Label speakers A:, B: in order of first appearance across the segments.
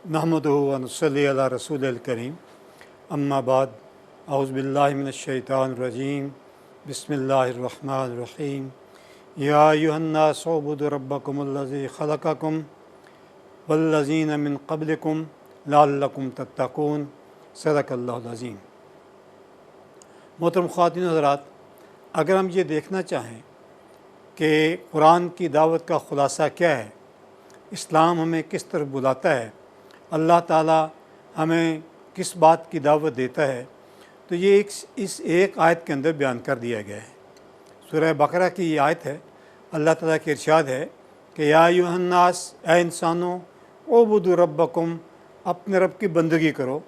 A: नहमदुहु व नुसल्ली अला रसूलिल करीम अम्मा बाद औज़ु बिल्लाहि मिनश शैतानिर रजीम बिस्मिल्लाहिर रहमानिर रहीम या अय्युहन्नास उअ्बुदू रब्बकुमुल्लज़ी खलक़कुम वल्लज़ीना मिन क़ब्लिकुम लअल्लकुम तत्तक़ून सदक़ल्लाहुल अज़ीम। मोहतरम ख़वातीन हज़रात, अगर हम ये देखना चाहें कि कुरान की दावत का ख़ुलासा क्या है, इस्लाम हमें किस तरफ बुलाता है, अल्लाह ताला हमें किस बात की दावत देता है, तो ये इस एक आयत के अंदर बयान कर दिया गया है। सूरह बकरा की ये आयत है। अल्लाह ताला के इरशाद है कि या अय्युहन्नास, ऐ इंसानों, उअ्बुदू रब्बकुम, अपने रब की बंदगी करो।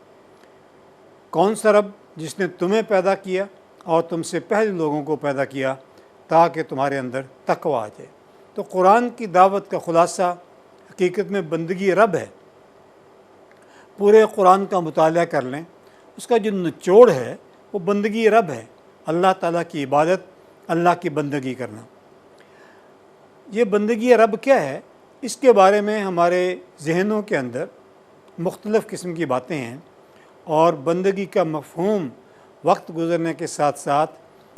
A: कौन सा रब? जिसने तुम्हें पैदा किया और तुमसे पहले लोगों को पैदा किया ताकि तुम्हारे अंदर तक़वा आ जाए। तो कुरान की दावत का ख़ुलासा हकीकत में बंदगी रब है। पूरे कुरान का मुताला कर लें, उसका जो निचोड़ है वो बंदगी रब है। अल्लाह ताला की इबादत, अल्लाह की बंदगी करना। ये बंदगी रब क्या है, इसके बारे में हमारे जहनों के अंदर मुख्तलिफ़ किस्म की बातें हैं और बंदगी का मफ़हूम वक्त गुज़रने के साथ साथ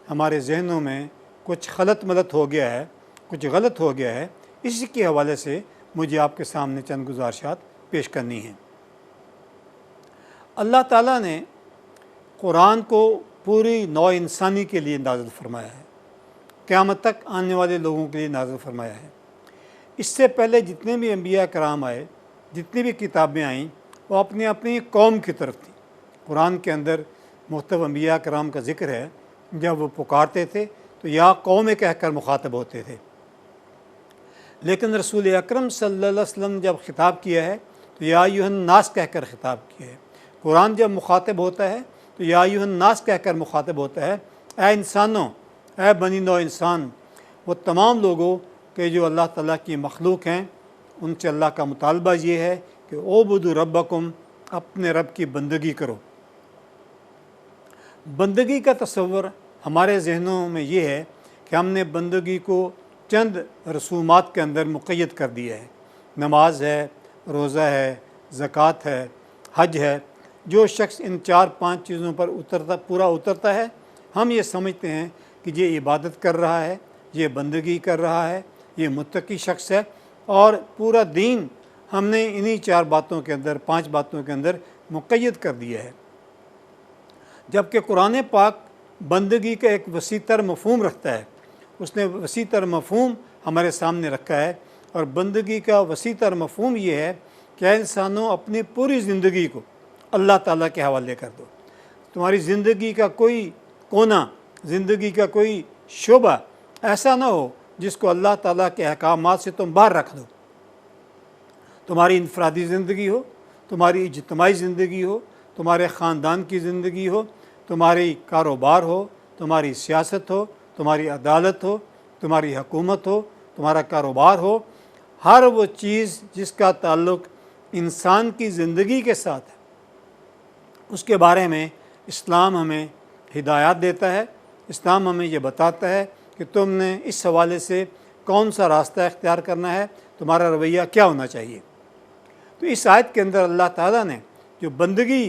A: हमारे जहनों में कुछ खलत मलत हो गया है, कुछ गलत हो गया है। इसी के हवाले से मुझे आपके सामने चंद गुज़ारिशात पेश करनी हैं। अल्लाह ताला ने कुरान को पूरी नौ इंसानी के लिए नाज़िल फरमाया है, क़यामत तक आने वाले लोगों के लिए नाज़िल फरमाया है। इससे पहले जितने भी अंबिया कराम आए, जितनी भी किताबें आईं, वो अपनी अपनी कौम की तरफ थी। कुरान के अंदर मुख्तलिफ़ अंबिया कराम का ज़िक्र है, जब वो पुकारते थे तो या कौम कहकर मुखातब होते थे। लेकिन रसूल अकरम सल्लल्लाहु अलैहि वसल्लम जब ख़िताब किया है तो या अय्युहन्नास कहकर ख़िताब किया है। कुरान जब मुखातब होता है तो या अय्युहन्नास कहकर मुखातब होता है, ऐ इंसानों, ऐ बनी नौ इंसान। वो तमाम लोगों के जो अल्लाह ताला की मखलूक हैं, उनसे अल्लाह का मुतालबा ये है कि उअ्बुदू रब्बकुम, अपने रब की बंदगी करो। बंदगी का तसव्वुर हमारे जहनों में ये है कि हमने बंदगी को चंद रसूमात के अंदर मुक़य्यद कर दिया है। नमाज है, रोज़ा है, ज़कात है, हज है। जो शख्स इन 4-5 चीज़ों पर पूरा उतरता है, हम ये समझते हैं कि ये इबादत कर रहा है, ये बंदगी कर रहा है, ये मुत्तकी शख्स है। और पूरा दीन हमने इन्हीं 4 बातों के अंदर, 5 बातों के अंदर मुक़य्यद कर दिया है। जबकि कुरान पाक बंदगी का एक वसी तर मफ़हूम रखता है। उसने वसी तर मफ़हूम हमारे सामने रखा है और बंदगी का वसी तर मफ़हूम ये है कि इंसानों, अपनी पूरी ज़िंदगी को अल्लाह ताला के हवाले कर दो। तुम्हारी ज़िंदगी का कोई कोना, ज़िंदगी का कोई शोबा ऐसा ना हो जिसको अल्लाह ताला के अहकामात से तुम बाहर रख दो। तुम्हारी इनफरादी ज़िंदगी हो, तुम्हारी इज्तिमाई ज़िंदगी हो, तुम्हारे ख़ानदान की ज़िंदगी हो, तुम्हारी कारोबार हो, तुम्हारी सियासत हो, तुम्हारी अदालत हो, तुम्हारी हुकूमत हो, तुम्हारा कारोबार हो, हर वो चीज़ जिसका ताल्लुक़ इंसान की ज़िंदगी के साथ है, उसके बारे में इस्लाम हमें हिदायत देता है। इस्लाम हमें ये बताता है कि तुमने इस हवाले से कौन सा रास्ता इख्तियार करना है, तुम्हारा रवैया क्या होना चाहिए। तो इस आयत के अंदर अल्लाह ताला ने जो बंदगी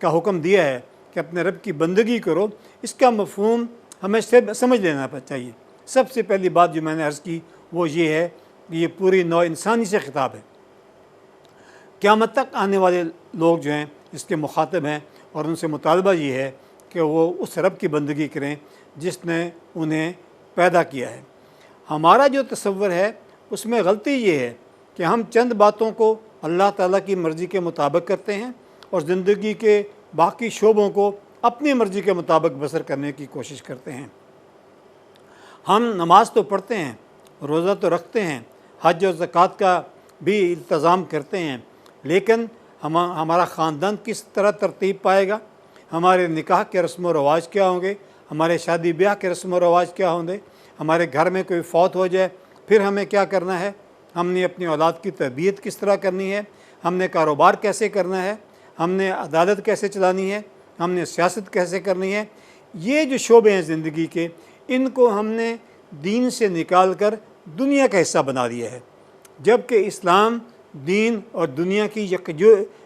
A: का हुक्म दिया है कि अपने रब की बंदगी करो, इसका मफ़हूम हमें समझ लेना चाहिए। सबसे पहली बात जो मैंने अर्ज़ की वो ये है कि ये पूरी नौ इंसानी से ख़िताब है। क़यामत तक आने वाले लोग जो हैं इसके मुखातब हैं और उनसे मुतालबा ये है कि वो उस रब की बंदगी करें जिसने उन्हें पैदा किया है। हमारा जो तसव्वुर है उसमें गलती ये है कि हम चंद बातों को अल्लाह ताला की मर्ज़ी के मुताबिक करते हैं और ज़िंदगी के बाकी शोबों को अपनी मर्ज़ी के मुताबिक बसर करने की कोशिश करते हैं। हम नमाज तो पढ़ते हैं, रोज़ा तो रखते हैं, हज और ज़कात का भी इंतज़ाम करते हैं, लेकिन हमारा ख़ानदान किस तरह तरतीब पाएगा, हमारे निकाह के रस्म व रवाज क्या होंगे, हमारे शादी ब्याह के रस्म व रवाज क्या होंगे, हमारे घर में कोई फौत हो जाए फिर हमें क्या करना है, हमने अपनी औलाद की तरबियत किस तरह करनी है, हमने कारोबार कैसे करना है, हमने अदालत कैसे चलानी है, हमने सियासत कैसे करनी है। ये जो शोबे हैं ज़िंदगी के, इनको हमने दीन से निकाल कर दुनिया का हिस्सा बना दिया है। जबकि इस्लाम دین اور دنیا کی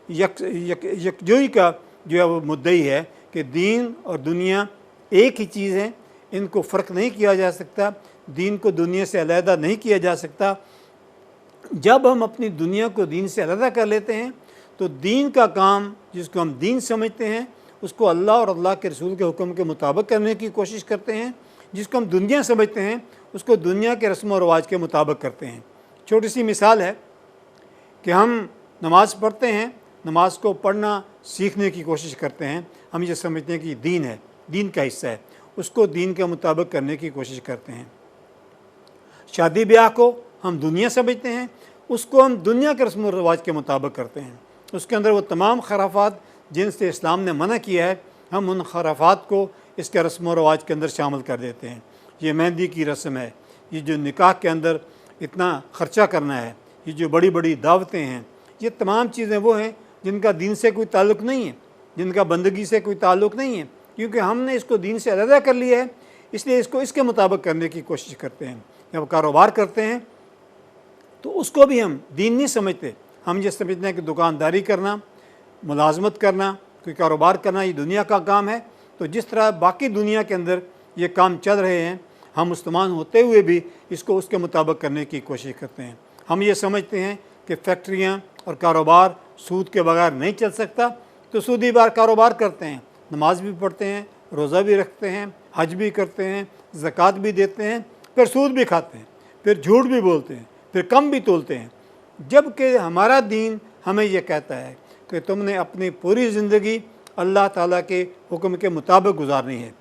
A: یکجوئی کا جو ہے وہ مدعی ہے کہ دین اور دنیا ایک ہی چیز ہے، ان کو فرق نہیں کیا جا سکتا، دین کو دنیا سے علیحدہ نہیں کیا جا سکتا۔ جب ہم اپنی دنیا کو دین سے علیحدہ کر لیتے ہیں تو دین کا کام جس کو ہم دین سمجھتے ہیں اس کو اللہ اور اللہ کے رسول کے حکم کے مطابق کرنے کی کوشش کرتے ہیں، جس کو ہم دنیا سمجھتے ہیں اس کو دنیا کے رسم و رواج کے مطابق کرتے ہیں۔ چھوٹی سی مثال ہے کہ ہم نماز پڑھتے ہیں، نماز کو پڑھنا سیکھنے کی کوشش کرتے ہیں، ہم یہ سمجھتے ہیں کہ دین ہے، دین کا حصہ ہے، اس کو دین کے مطابق کرنے کی کوشش کرتے ہیں۔ شادی بیاہ کو ہم دنیا سمجھتے ہیں، اس کو ہم دنیا کے رسم و رواج کے مطابق کرتے ہیں، اس کے اندر وہ تمام خرافات جن سے اسلام نے منع کیا ہے ہم ان خرافات کو اس کے رسم و رواج کے اندر شامل کر دیتے ہیں۔ یہ مہندی کی رسم ہے، یہ جو نکاح کے اندر اتنا خرچہ کرنا ہے، یہ جو بڑی بڑی دعوتیں ہیں، یہ تمام چیزیں وہ ہیں جن کا دین سے کوئی تعلق نہیں ہے، جن کا بندگی سے کوئی تعلق نہیں ہے، کیونکہ ہم نے اس کو دین سے علیحدہ کر لیا ہے، اس لیے اس کو اس کے مطابق کرنے کی کوشش کرتے ہیں۔ جب کاروبار کرتے ہیں تو اس کو بھی ہم دین نہیں سمجھتے، ہم یہ سمجھتے ہیں کہ دکانداری کرنا، ملازمت کرنا، کوئی کاروبار کرنا یہ دنیا کا کام ہے۔ تو جس طرح باقی دنیا کے اندر یہ کام چل رہے ہیں، ہم مسلمان ہوتے ہوئے بھی اس کو اس کے مطابق کرنے کی کوشش کرتے ہیں۔ ہم یہ سمجھتے ہیں کہ فیکٹریاں اور کاروبار سود کے بغیر نہیں چل سکتا، تو سودی بار کاروبار کرتے ہیں، نماز بھی پڑھتے ہیں، روزہ بھی رکھتے ہیں، حج بھی کرتے ہیں، زکوٰۃ بھی دیتے ہیں، پھر سود بھی کھاتے ہیں، پھر جھوٹ بھی بولتے ہیں، پھر کم بھی تولتے ہیں، جبکہ ہمارا دین ہمیں یہ کہتا ہے کہ تم نے اپنی پوری زندگی اللہ تعالیٰ کے حکم کے مطابق گزارنی ہے۔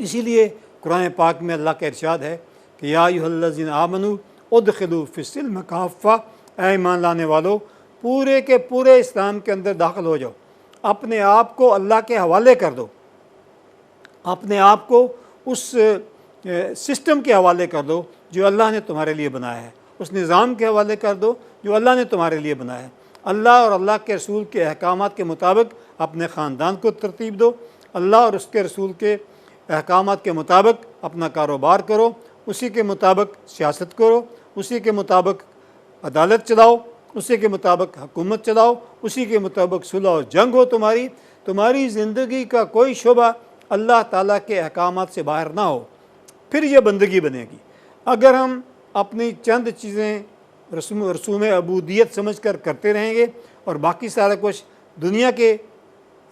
A: اسی لیے قرآن پاک میں اللہ کا ارشاد ہے کہ یا ایھا الذین آمنوا ادخلوا فی السلم کافہ، اے ایمان لانے والو پورے کے پورے اسلام کے اندر داخل ہو جاؤ، اپنے آپ کو اللہ کے حوالے کر دو، اپنے آپ کو اس سسٹم کے حوالے کر دو جو اللہ نے تمہارے لیے بنایا ہے، اس نظام کے حوالے کر دو جو اللہ نے تمہارے لیے بنایا ہے۔ اللہ اور اللہ کے رسول کے احکامات کے مطابق اپنے خاندان کو ترتیب دو، اللہ اور اس کے رسول کے احکامات کے مطابق اپنا کاروبار کرو، اسی کے مطابق سیاست کرو، اسی کے مطابق عدالت چلاؤ، اسی کے مطابق حکومت چلاؤ، اسی کے مطابق صلح و جنگ ہو، تمہاری زندگی کا کوئی شعبہ اللہ تعالیٰ کے احکامات سے باہر نہ ہو، پھر یہ بندگی بنے گی۔ اگر ہم اپنی چند چیزیں رسوم عبودیت سمجھ کر کرتے رہیں گے اور باقی سارا کچھ دنیا کے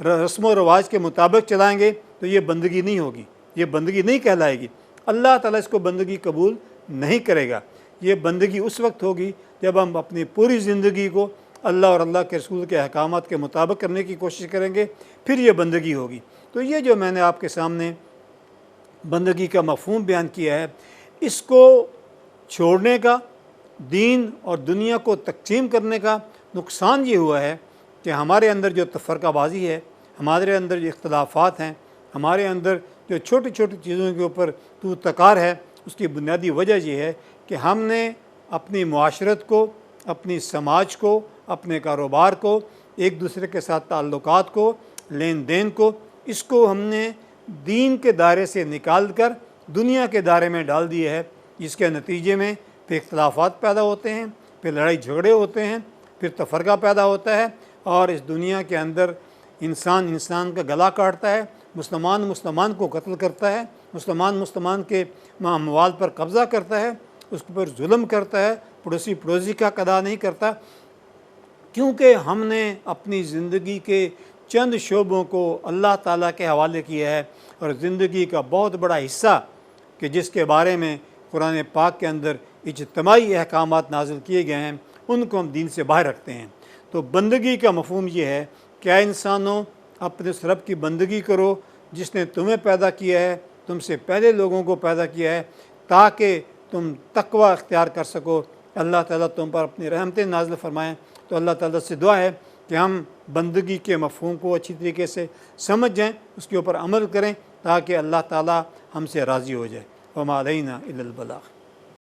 A: رسم و رواج کے مطابق چلائیں گے تو یہ بندگی نہیں ہوگی، یہ بندگی نہیں کہلائے گی، اللہ تعالیٰ اس کو بندگی قبول نہیں کرے گا۔ یہ بندگی اس وقت ہوگی جب ہم اپنی پوری زندگی کو اللہ اور اللہ کے رسول کے احکامات کے مطابق کرنے کی کوشش کریں گے، پھر یہ بندگی ہوگی۔ تو یہ جو میں نے آپ کے سامنے بندگی کا مفہوم بیان کیا ہے، اس کو چھوڑنے کا، دین اور دنیا کو تقسیم کرنے کا نقصان یہ ہوا ہے کہ ہمارے اندر جو تفرقہ بازی ہے، ہمارے اندر جو اختلافات ہیں، ہمارے اندر جو چھوٹی چھوٹی چیزوں کے اوپر تو تکار ہے، اس کی بنیادی وجہ یہ ہے کہ ہم نے اپنی معاشرت کو، اپنی سماج کو، اپنے کاروبار کو، ایک دوسرے کے ساتھ تعلقات کو، لین دین کو، اس کو ہم نے دین کے دائرے سے نکال کر دنیا کے دائرے میں ڈال دیا ہے، جس کے نتیجے میں پھر اختلافات پیدا ہوتے ہیں، پھر لڑائی جھگڑے ہوتے ہیں، پھر تفرقہ پیدا ہوتا ہے، اور اس دنیا کے اندر انسان کا گلا کاٹتا ہے، مسلمان کو قتل کرتا ہے، مسلمان کے اموال پر قبضہ کرتا ہے، اس پر ظلم کرتا ہے، پڑوسی کا ادا نہیں کرتا، کیونکہ ہم نے اپنی زندگی کے چند شعبوں کو اللہ تعالیٰ کے حوالے کیا ہے، اور زندگی کا بہت بڑا حصہ کہ جس کے بارے میں قرآن پاک کے اندر اجتماعی احکامات نازل کیے گئے ہیں، ان کو ہم دین سے باہر رکھتے ہیں۔ تو بندگی کا مفہوم یہ ہے کہ اے انسانوں، اپنے اس رب کی بندگی کرو جس نے تمہیں پیدا کیا ہے، تم سے پہلے لوگوں کو پیدا کیا ہے، تاکہ تم تقوی اختیار کر سکو، اللہ تعالیٰ تم پر اپنی رحمتیں نازل فرمائیں۔ تو اللہ تعالیٰ سے دعا ہے کہ ہم بندگی کے مفہوم کو اچھی طریقے سے سمجھ جائیں، اس کے اوپر عمل کریں، تاکہ اللہ تعالیٰ ہم سے راضی ہو جائے۔ وما علینا الا البلاغ۔